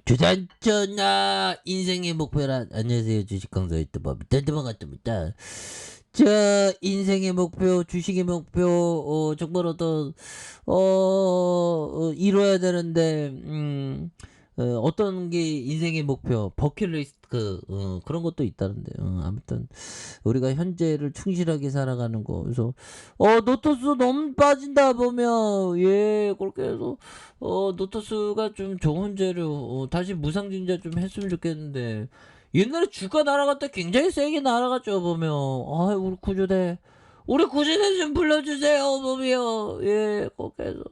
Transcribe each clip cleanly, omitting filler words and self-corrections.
주단전나 인생의 목표란. 안녕하세요, 주식강사 유튜버 딴딴만 같습니다. 저 인생의 목표, 주식의 목표, 정말 어떤 이뤄야 되는데, 어떤 게 인생의 목표, 버킷리스트, 그런 것도 있다는데, 아무튼 우리가 현재를 충실하게 살아가는 거. 그래서 노토스 너무 빠진다 보면, 예, 그렇게 해서 노토스가 좀 좋은 재료, 다시 무상증자 좀 했으면 좋겠는데, 옛날에 주가 날아갔다 굉장히 세게 날아갔죠 보면. 아, 우리 구조대 좀 불러주세요 보면. 예, 그렇게 해서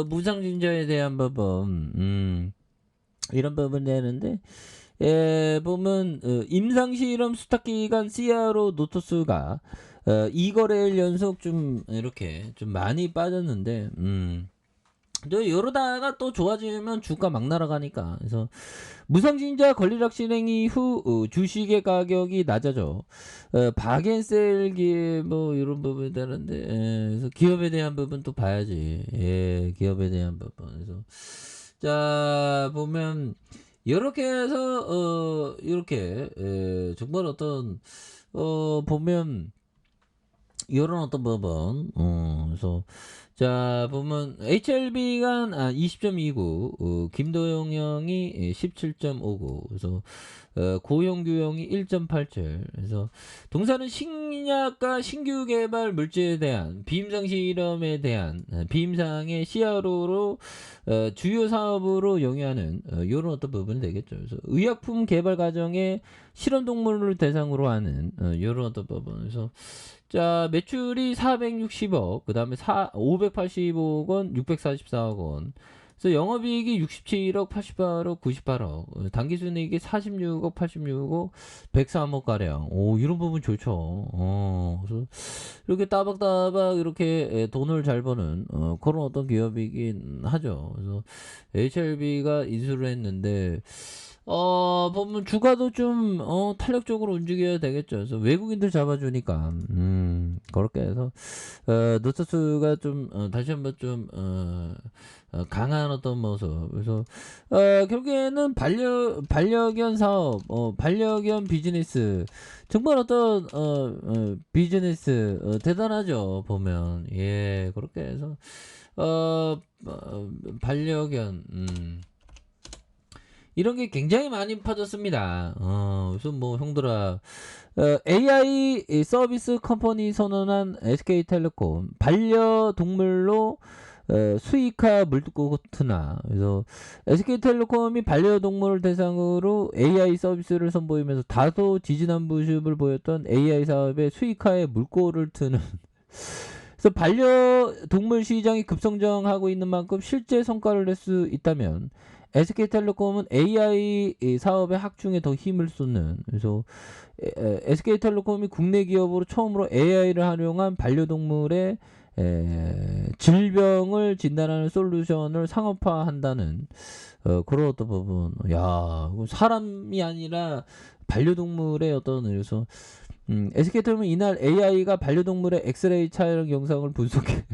무상증자에 대한 부분, 이런 부분 내는데, 예, 보면 임상실험 수탁기간 CRO 노토스가 2거래일 연속 좀 이렇게 좀 많이 빠졌는데, 또 이러다가 또 좋아지면 주가 막 날아가니까. 그래서 무상증자 권리락 실행 이후 주식의 가격이 낮아져 바겐셀기 뭐 이런 부분이 되는데, 그래서 기업에 대한 부분 또 봐야지. 예, 기업에 대한 부분. 그래서 자 보면 이렇게 해서 이렇게 정말 어떤 보면 이런 어떤 부분, 그래서 자 보면 HLB가 20.29, 김도영 형이 17.59, 그래서 고용규 형이 1.87. 그래서 동사는 신약과 신규 개발 물질에 대한 비임상 실험에 대한 비임상의 CRO로 주요 사업으로 영위하는 이런 어떤 부분이 되겠죠. 그래서 의약품 개발 과정에 실험 동물을 대상으로 하는 이런 어떤 부분. 그래서 자 매출이 460억, 그 다음에 580억 원, 644억 원. 그래서 영업이익이 67억, 88억, 98억, 당기순이익이 46억, 86억, 103억 가량. 오, 이런 부분 좋죠. 그래서 이렇게 따박따박 이렇게 돈을 잘 버는 그런 어떤 기업이긴 하죠. 그래서 HLB가 인수를 했는데, 보면 주가도 좀 탄력적으로 움직여야 되겠죠. 그래서 외국인들 잡아주니까 그렇게 해서 노트스가 좀 다시 한번 좀 강한 어떤 모습. 그래서 결국에는 반려견 사업, 반려견 비즈니스, 정말 어떤 비즈니스 대단하죠 보면. 예, 그렇게 해서 반려견, 이런 게 굉장히 많이 퍼졌습니다. 그래서 뭐 형들아, AI 서비스 컴퍼니 선언한 SK텔레콤 반려동물로 수익화 물고트나. 그래서 SK텔레콤이 반려동물을 대상으로 AI 서비스를 선보이면서 다소 지지난무습을 보였던 AI 사업의 수익화에 물꼬를 트는. 그래서 반려동물 시장이 급성장하고 있는 만큼 실제 성과를 낼 수 있다면 SK텔레콤은 AI 사업의 확충에 더 힘을 쏟는. 그래서 SK텔레콤이 국내 기업으로 처음으로 AI를 활용한 반려동물의 질병을 진단하는 솔루션을 상업화한다는 그런 어떤 부분. 야, 사람이 아니라 반려동물의 어떤. 그래서 SK텔레콤은 이날 AI가 반려동물의 엑스레이 촬영 영상을 분석해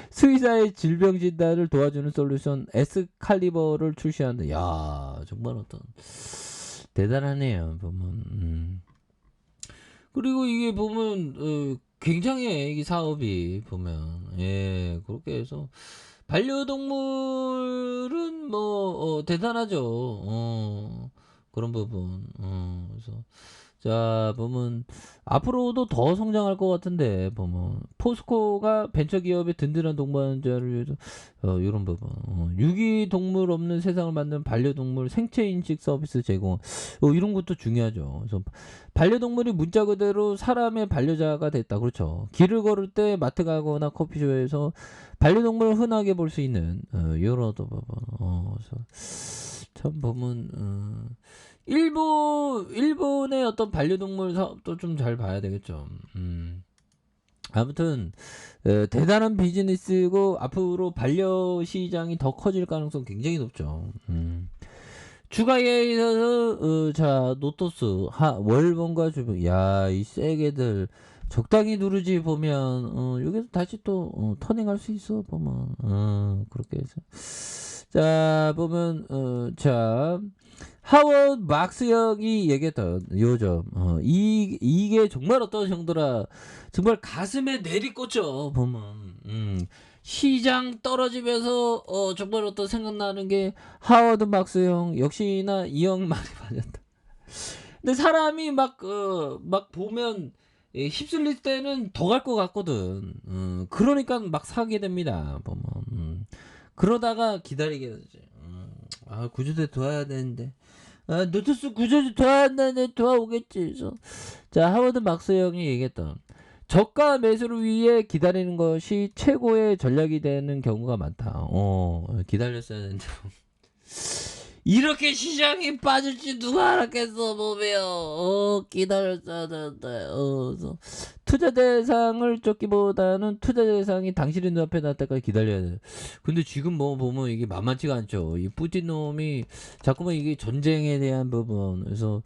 수의사의 질병 진단을 도와주는 솔루션 에스칼리버를 출시한다. 야, 정말 어떤 대단하네요 보면. 그리고 이게 보면 굉장히 이 사업이 보면, 예, 그렇게 해서 반려동물은 뭐 대단하죠. 그런 부분. 그래서 자 보면 앞으로도 더 성장할 것 같은데, 보면 포스코가 벤처기업의 든든한 동반자를 위해서 이런 부분, 유기동물 없는 세상을 만드는 반려동물 생체인식 서비스 제공, 이런 것도 중요하죠. 그래서 반려동물이 문자 그대로 사람의 반려자가 됐다. 그렇죠. 길을 걸을 때, 마트 가거나 커피숍에서 반려동물을 흔하게 볼 수 있는 이런 어떤 부분. 그래서 참 보면 일본의 어떤 반려동물 사업도 좀 잘 봐야 되겠죠. 아무튼 대단한 비즈니스고 앞으로 반려 시장이 더 커질 가능성 굉장히 높죠. 주가에 있어서 자 노토스 월봉과 주봉, 야, 이 세게들 적당히 누르지 보면 여기서 다시 또 터닝할 수 있어 보면 그렇게 해서 자 보면 자 하워드 막스 형이 얘기했던 요점 이게 정말 어떤 정도라 정말 가슴에 내리꽂혀 보면 시장 떨어지면서 정말 어떤 생각나는 게 하워드 막스 형 역시나 이 형 말이 맞았다. 근데 사람이 막 보면 휩쓸릴 때는 더 갈 것 같거든. 그러니까 막 사게 됩니다. 보면. 그러다가 기다리게 되지. 아, 구조대 도와야 되는데. 아, 노트스 구조대 도와야 되는데 도와오겠지. 그래서 자, 하워드 막스 형이 얘기했던 저가 매수를 위해 기다리는 것이 최고의 전략이 되는 경우가 많다. 기다렸어야 되는데. 이렇게 시장이 빠질지 누가 알았겠어 보면 기다렸어야 되는데 그래서 투자 대상을 쫓기보다는 투자 대상이 당신의 눈앞에 날 때까지 기다려야 돼. 근데 지금 뭐 보면 이게 만만치가 않죠. 이 푸틴 놈이 자꾸만 이게 전쟁에 대한 부분 그래서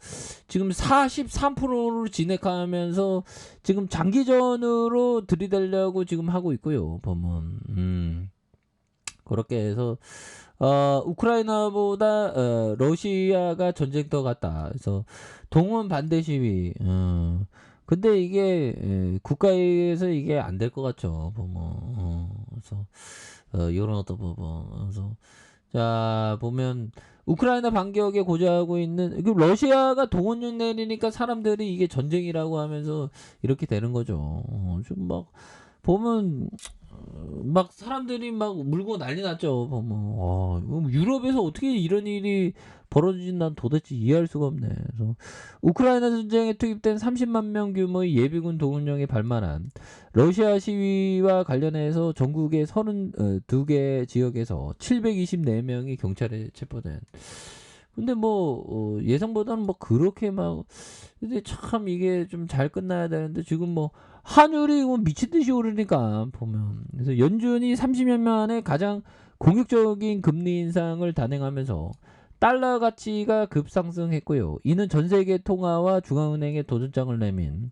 지금 43%를 진액하면서 지금 장기전으로 들이대려고 지금 하고 있고요. 보면 그렇게 해서 우크라이나보다 러시아가 전쟁터 같다. 그래서 동원 반대 시위. 근데 이게 국가에서 이게 안 될 것 같죠. 보면 그래서 이런 어떤 부분. 그래서 자 보면 우크라이나 반격에 고조하고 있는 러시아가 동원령 내리니까 사람들이 이게 전쟁이라고 하면서 이렇게 되는 거죠. 좀 막 보면 막 사람들이 막 물고 난리 났죠. 보면 유럽에서 어떻게 이런 일이 벌어지진 난 도대체 이해할 수가 없네. 그래서 우크라이나 전쟁에 투입된 30만 명 규모의 예비군 동원령에 발만한 러시아 시위와 관련해서 전국의 32개 지역에서 724명이 경찰에 체포된. 근데 뭐 예상보다는 뭐 그렇게 막 근데 참 이게 좀 잘 끝나야 되는데 지금 뭐 환율이 뭐 미친 듯이 오르니까 보면 그래서 연준이 30년 만에 가장 공격적인 금리 인상을 단행하면서 달러 가치가 급상승했고요. 이는 전 세계 통화와 중앙은행에 도전장을 내민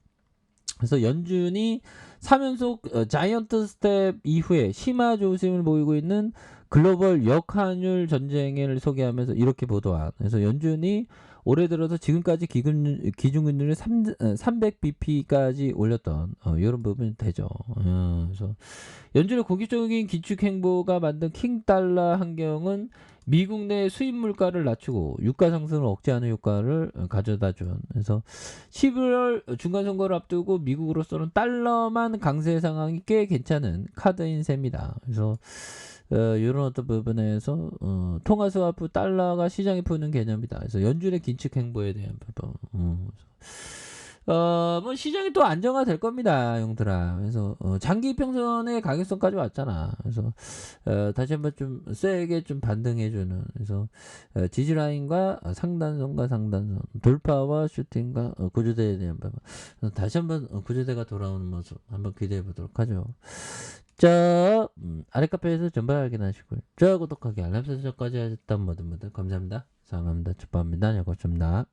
그래서 연준이 3연속 자이언트 스텝 이후에 심화 조짐을 보이고 있는 글로벌 역환율 전쟁을 소개하면서 이렇게 보도한. 그래서 연준이 올해 들어서 지금까지 기준금리를 300bp까지 올렸던 이런 부분이 되죠. 그래서 연준의 공격적인 기축 행보가 만든 킹 달러 환경은 미국 내 수입 물가를 낮추고 유가 상승을 억제하는 효과를 가져다 준. 그래서 11월 중간 선거를 앞두고 미국으로서는 달러만 강세 상황이 꽤 괜찮은 카드인 셈이다. 그래서 이런 어떤 부분에서 통화 스와프 달러가 시장에 푸는 개념이다. 그래서 연준의 긴축 행보에 대한 부분. 뭐 시장이 또 안정화될 겁니다, 형들아. 그래서 장기 평선의 가격선까지 왔잖아. 그래서 다시 한번 좀 세게 좀 반등해주는. 그래서 지지라인과 상단선과 상단선, 돌파와 슈팅과 구조대에 대한 부분. 다시 한번 구조대가 돌아오는 모습 한번 기대해 보도록 하죠. 자, 아래 카페에서 전발 확인하시고요. 저 구독하기 알람 설정까지 하셨던 모든 분들 감사합니다. 사랑합니다. 축복합니다. 여고습니다